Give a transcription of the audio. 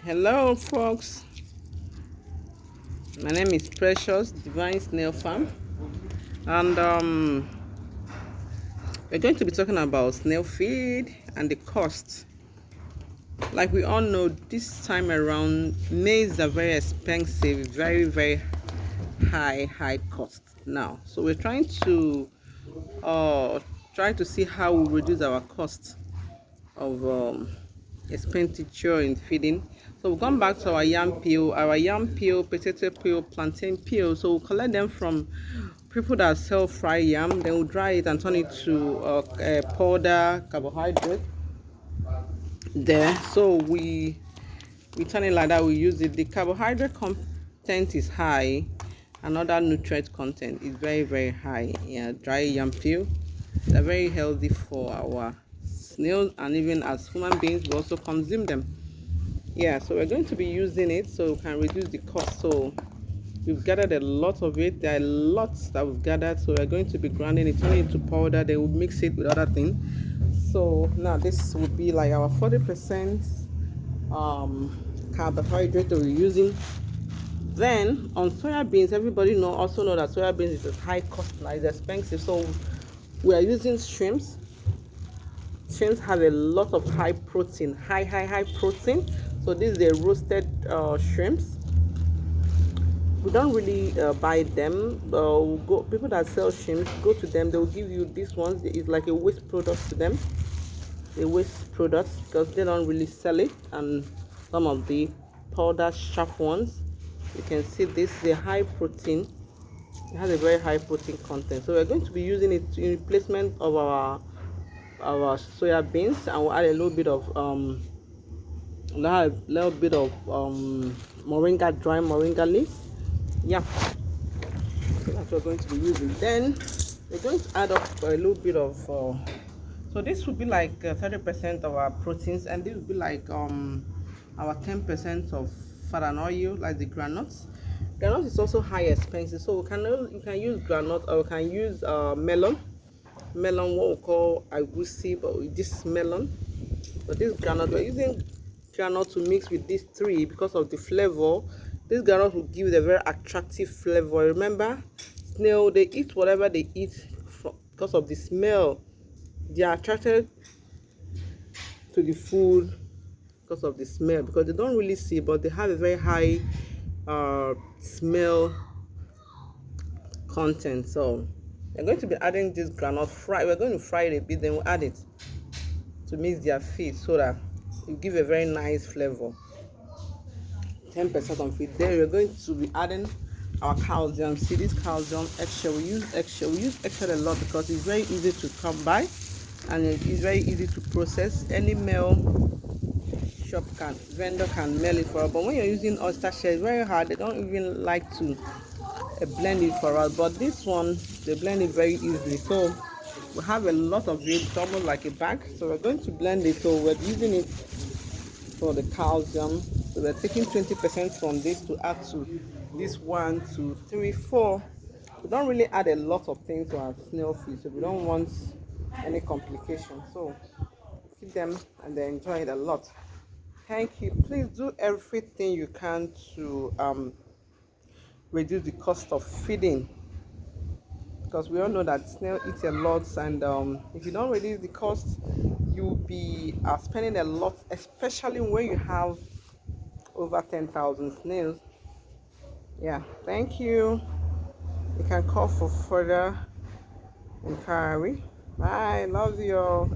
Hello, folks. My name is Precious Divine Snail Farm, and we're going to be talking about snail feed and the cost. Like we all know, this time around, maize are very expensive, very high cost now. So we're uh trying to see how we reduce our cost of expenditure in feeding. So we've gone back to our yam peel, potato peel, plantain peel. So we'll collect them from people that sell fried yam. Then we'll dry it and turn it to powder carbohydrate. There, so we turn it like that. We use it. The carbohydrate content is high, and other nutrient content is very high. Yeah, dry yam peel. They're very healthy for our snails, and even as human beings we also consume them. Yeah, so we're going to be using it so we can reduce the cost. So we've gathered a lot of it. There are lots that we've gathered, so we're going to be grinding it, turning it to powder. Then we'll mix it with other things. So now this would be like our 40% carbohydrate that we're using. Then on soya beans, everybody also know that soya beans is a high cost, like it's expensive. So we are using shrimps. Shrimps have a lot of high protein, high protein. So these are roasted shrimps. We don't really buy them. People that sell shrimps, go to them. They will give you these ones. It's like a waste product to them. A waste product because they don't really sell it. And some of the powder sharp ones, you can see this is a high protein. It has a very high protein content. So we're going to be using it in replacement of our soya beans, and we'll add a little bit of moringa, dry moringa leaves. Yeah, so that's what we're going to be using. Then we're going to add up a little bit of so this would be like 30% of our proteins, and this would be like our 10% of fat and oil, like the granules. Granite is also high expensive, so you can use granite, or you can use melon, what we call agusi, but with this melon. But this granite, we're using granite to mix with these three because of the flavor. This granite will give it a very attractive flavor. Remember, snail, they eat whatever they eat because of the smell. They are attracted to the food because of the smell, because they don't really see, but they have a very high smell content. So we're going to be adding this granite fry. We're going to fry it a bit, then we'll add it to mix their feed so that it give a very nice flavor. 10% of it. Then we're going to be adding our calcium. See this calcium eggshell. We use eggshell a lot because it's very easy to come by, and it is very easy to process. Any meal vendor can mail it for us. But when you're using oyster shell, it's very hard. They don't even like to blend it for us. But this one, they blend it very easily. So we have a lot of it. It's almost like a bag. So we're going to blend it. So we're using it for the calcium. So we're taking 20% from this to add to this 1, 2, 3, 4. We don't really add a lot of things to our snail feed, so we don't want any complications. So feed them and they enjoy it a lot. Thank you. Please do everything you can to reduce the cost of feeding, because we all know that snail eats a lot, and if you don't reduce the cost, you'll be spending a lot, especially when you have over 10,000 snails. Yeah, thank you. You can call for further inquiry. Bye. Love you all.